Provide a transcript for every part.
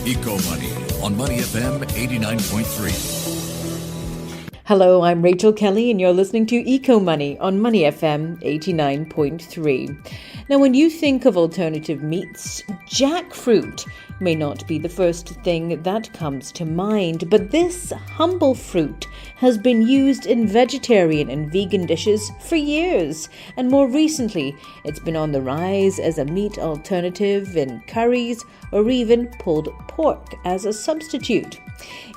Eco Money on Money FM 89.3. Hello, I'm Rachel Kelly, and you're listening to Eco Money on Money FM 89.3. Now, when you think of alternative meats, jackfruit may not be the first thing that comes to mind, but this humble fruit has been used in vegetarian and vegan dishes for years, and more recently, it's been on the rise as a meat alternative in curries or even pulled pork as a substitute.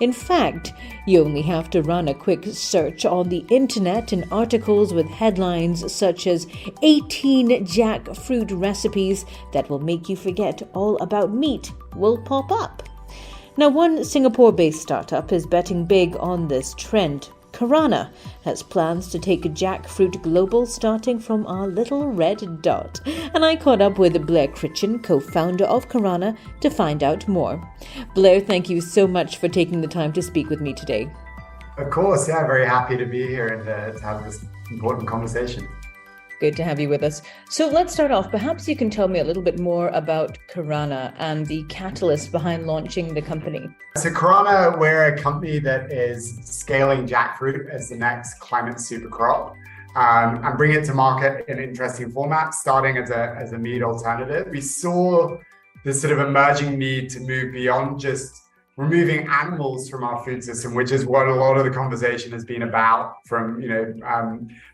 In fact, you only have to run a quick search on the internet and articles with headlines such as 18 jackfruit recipes that will make you forget all about meat will pop up. Now, one Singapore-based startup is betting big on this trend. KARANA has plans to take jackfruit global starting from our little red dot. And I caught up with BLAIR CRICHTON, co-founder of KARANA, to find out more. Blair, thank you so much for taking the time to speak with me today. Of course, yeah, very happy to be here and to have this important conversation. Good to have you with us. So let's start off. Perhaps you can tell me a little bit more about KARANA and the catalyst behind launching the company. So KARANA, we're a company that is scaling jackfruit as the next climate super crop and bring it to market in interesting formats, starting as a meat alternative. We saw this sort of emerging need to move beyond just removing animals from our food system, which is what a lot of the conversation has been about, from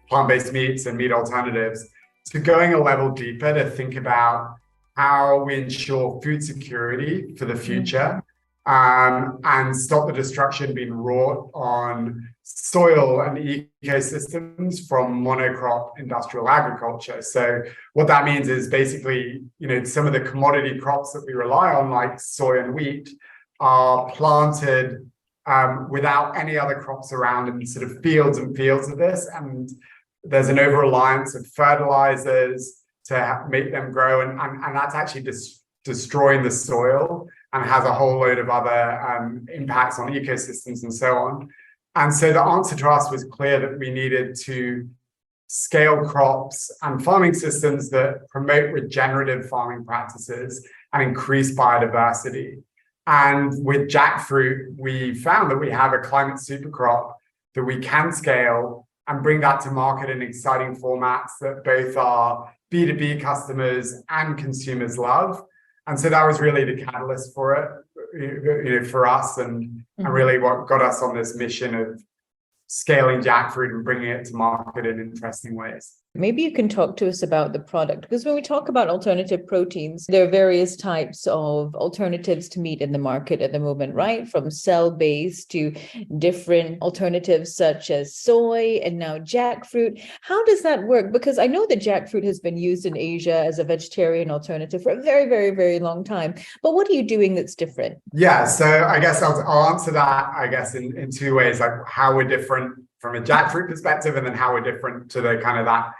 plant-based meats and meat alternatives, to going a level deeper to think about how we ensure food security for the future and stop the destruction being wrought on soil and ecosystems from monocrop industrial agriculture. So what that means is basically, some of the commodity crops that we rely on, like soy and wheat, are planted without any other crops around in sort of fields and fields of this. And there's an over-reliance of fertilizers to make them grow. And that's actually destroying the soil and has a whole load of other impacts on ecosystems and so on. And so the answer to us was clear that we needed to scale crops and farming systems that promote regenerative farming practices and increase biodiversity. And with jackfruit, we found that we have a climate supercrop that we can scale and bring that to market in exciting formats that both our B2B customers and consumers love. And so that was really the catalyst for it, for us, and really what got us on this mission of scaling jackfruit and bringing it to market in interesting ways. Maybe you can talk to us about the product, because when we talk about alternative proteins, there are various types of alternatives to meat in the market at the moment, right? From cell-based to different alternatives such as soy and now jackfruit. How does that work? Because I know that jackfruit has been used in Asia as a vegetarian alternative for a very, very, very long time. But what are you doing that's different? Yeah, so I guess I'll answer that, in two ways, like how we're different from a jackfruit perspective, and then how we're different to the kind of that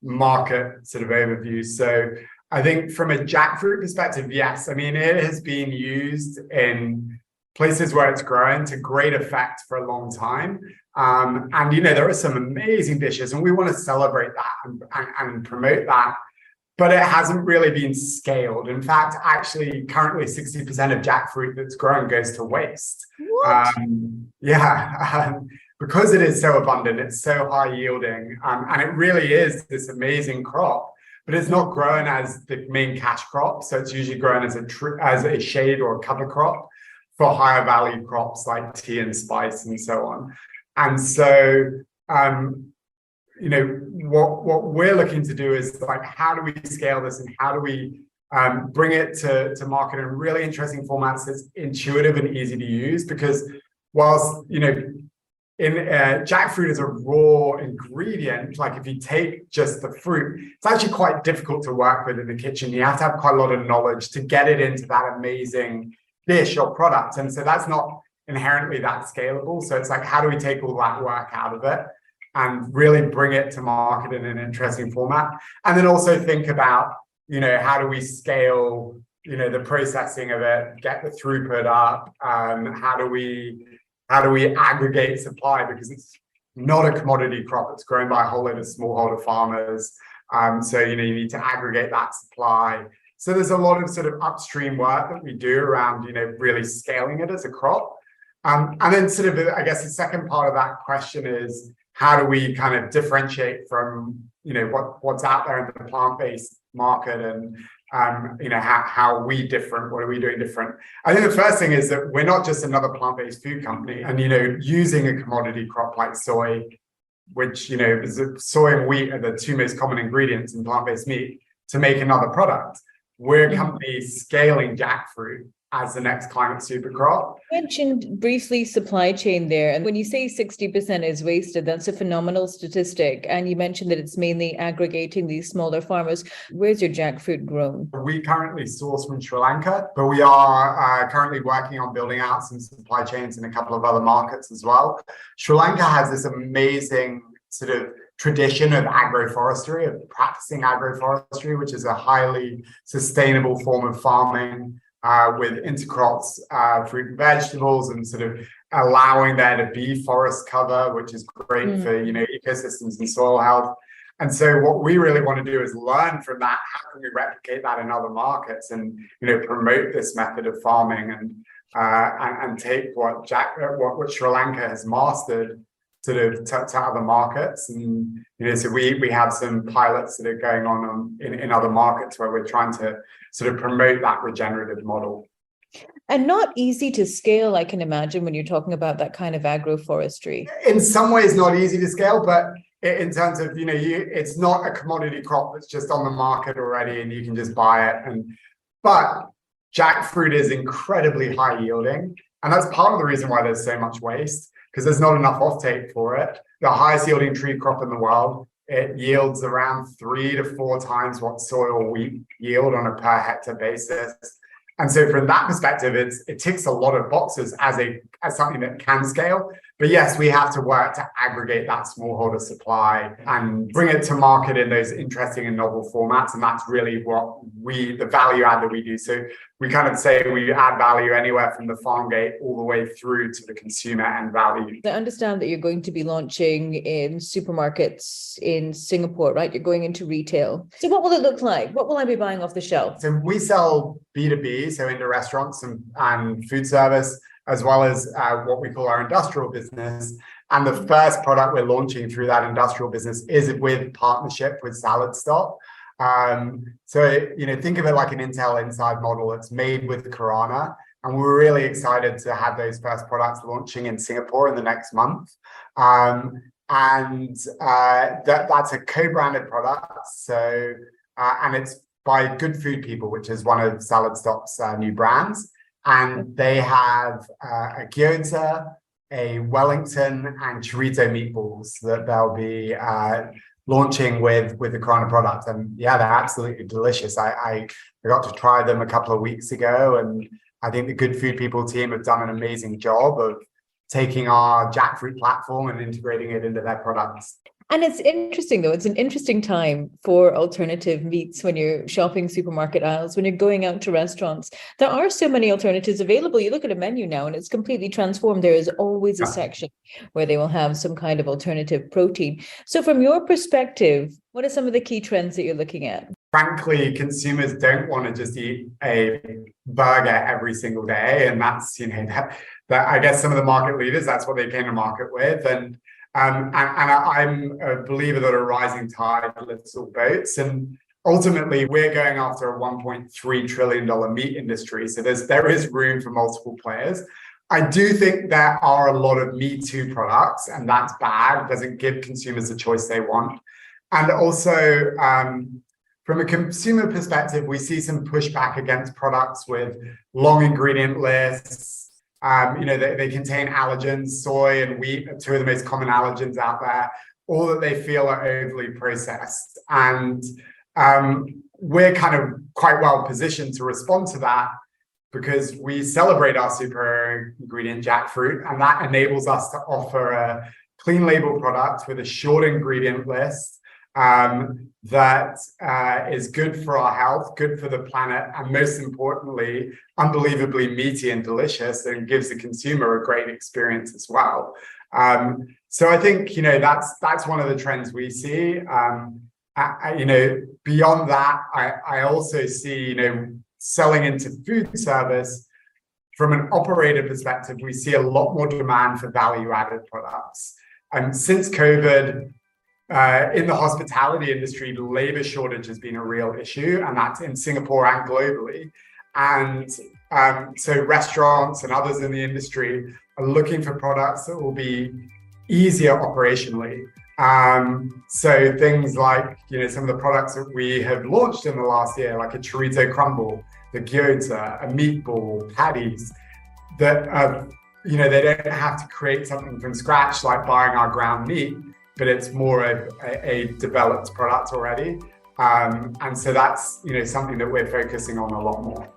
market sort of overview. So I think from a jackfruit perspective, yes, it has been used in places where it's grown to great effect for a long time. And there are some amazing dishes, and we want to celebrate that and promote that, but it hasn't really been scaled. In fact, actually, currently 60% of jackfruit that's grown goes to waste. What? Because it is so abundant, it's so high yielding, and it really is this amazing crop, but it's not grown as the main cash crop. So it's usually grown as a shade or a cover crop for higher value crops like tea and spice and so on. And so, what we're looking to do is like, how do we scale this and how do we bring it to market in really interesting formats that's intuitive and easy to use? Because whilst, jackfruit is a raw ingredient, like if you take just the fruit, it's actually quite difficult to work with in the kitchen. You have to have quite a lot of knowledge to get it into that amazing dish or product. And so that's not inherently that scalable. So it's like, how do we take all that work out of it and really bring it to market in an interesting format? And then also think about, how do we scale, the processing of it, get the throughput up? How do we aggregate supply? Because it's not a commodity crop. It's grown by a whole load of smallholder farmers. So, you need to aggregate that supply. So there's a lot of sort of upstream work that we do around, really scaling it as a crop. And then sort of, I guess the second part of that question is, how do we kind of differentiate from, what's out there in the plant-based market, and, how are we different? What are we doing different? I think the first thing is that we're not just another plant-based food company, and, using a commodity crop like soy, which, soy and wheat are the two most common ingredients in plant-based meat, to make another product. We're a company scaling jackfruit as the next climate super crop. You mentioned briefly supply chain there. And when you say 60% is wasted, that's a phenomenal statistic. And you mentioned that it's mainly aggregating these smaller farmers. Where's your jackfruit grown? We currently source from Sri Lanka, but we are currently working on building out some supply chains in a couple of other markets as well. Sri Lanka has this amazing sort of tradition of agroforestry, of practicing agroforestry, which is a highly sustainable form of farming, with intercrops, fruit and vegetables, and sort of allowing there to be forest cover, which is great for, ecosystems and soil health. And so what we really want to do is learn from that. How can we replicate that in other markets, and, promote this method of farming, and take what Sri Lanka has mastered sort of to other markets. And, so we have some pilots that are going on in other markets where we're trying to sort of promote that regenerative model. And not easy to scale, I can imagine, when you're talking about that kind of agroforestry. In some ways, not easy to scale, but in terms of, it's not a commodity crop that's just on the market already and you can just buy it. But jackfruit is incredibly high yielding. And that's part of the reason why there's so much waste, because there's not enough offtake for it. The highest yielding tree crop in the world, it yields around 3 to 4 times what soy or wheat yield on a per hectare basis. And so from that perspective, it ticks a lot of boxes as something that can scale. But yes, we have to work to aggregate that smallholder supply and bring it to market in those interesting and novel formats. And that's really what the value add that we do. So we kind of say we add value anywhere from the farm gate all the way through to the consumer end value. I understand that you're going to be launching in supermarkets in Singapore, right? You're going into retail. So what will it look like? What will I be buying off the shelf? So we sell B2B, so into restaurants and food service, as well as what we call our industrial business. And the first product we're launching through that industrial business is with partnership with Salad Stop. So, think of it like an Intel Inside model. It's made with KARANA. And we're really excited to have those first products launching in Singapore in the next month. That's a co-branded product. So, and it's by Good Food People, which is one of Salad Stop's new brands. And they have a gyoza, a Wellington, and chorizo meatballs that they'll be launching with the KARANA product. And yeah, they're absolutely delicious. I got to try them a couple of weeks ago, and I think the Good Food People team have done an amazing job of taking our jackfruit platform and integrating it into their products. And it's interesting, though. It's an interesting time for alternative meats when you're shopping supermarket aisles, when you're going out to restaurants. There are so many alternatives available. You look at a menu now and it's completely transformed. There is always a section where they will have some kind of alternative protein. So from your perspective, what are some of the key trends that you're looking at? Frankly, consumers don't want to just eat a burger every single day. And that's, that I guess some of the market leaders, that's what they came to market with. And I'm a believer that a rising tide lifts all boats. And ultimately, we're going after a $1.3 trillion meat industry. So there is room for multiple players. I do think there are a lot of Me Too products, and that's bad. It doesn't give consumers the choice they want. And also, from a consumer perspective, we see some pushback against products with long ingredient lists. They contain allergens. Soy and wheat are two of the most common allergens out there, all that they feel are overly processed. And we're kind of quite well positioned to respond to that because we celebrate our superior ingredient jackfruit, and that enables us to offer a clean label product with a short ingredient list that is good for our health, good for the planet, and most importantly, unbelievably meaty and delicious, and gives the consumer a great experience as well. So I think that's one of the trends we see. Beyond that, I also see, selling into food service. From an operator perspective, we see a lot more demand for value-added products. And since COVID, in the hospitality industry, the labor shortage has been a real issue, and that's in Singapore and globally. And so restaurants and others in the industry are looking for products that will be easier operationally. So things like, some of the products that we have launched in the last year, like a chorizo crumble, the gyoza, a meatball, patties, that they don't have to create something from scratch like buying our ground meat, but it's more of a developed product already. And so that's something that we're focusing on a lot more.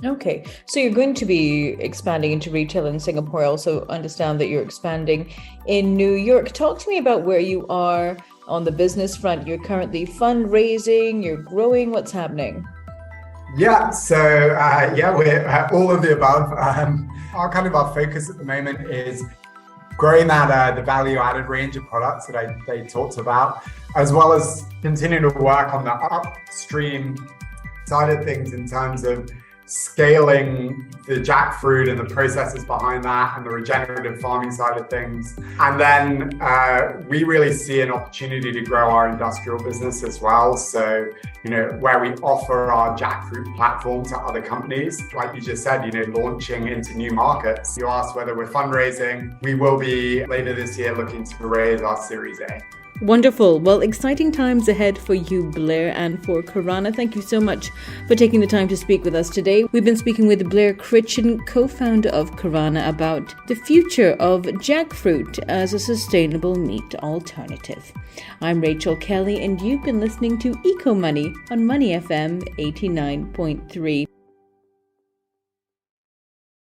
Okay, so you're going to be expanding into retail in Singapore. I also understand that you're expanding in New York. Talk to me about where you are on the business front. You're currently fundraising, you're growing, what's happening? Yeah, so we're all of the above. Our focus at the moment is growing the value-added range of products that I talked about, as well as continuing to work on the upstream side of things in terms of scaling the jackfruit and the processes behind that and the regenerative farming side of things. And then we really see an opportunity to grow our industrial business as well. So, where we offer our jackfruit platform to other companies, like you just said, launching into new markets. You asked whether we're fundraising. We will be later this year looking to raise our Series A. Wonderful. Well, exciting times ahead for you, Blair, and for KARANA. Thank you so much for taking the time to speak with us today. We've been speaking with BLAIR CRICHTON, co-founder of KARANA, about the future of jackfruit as a sustainable meat alternative. I'm Rachel Kelly, and you've been listening to Eco Money on Money FM 89.3.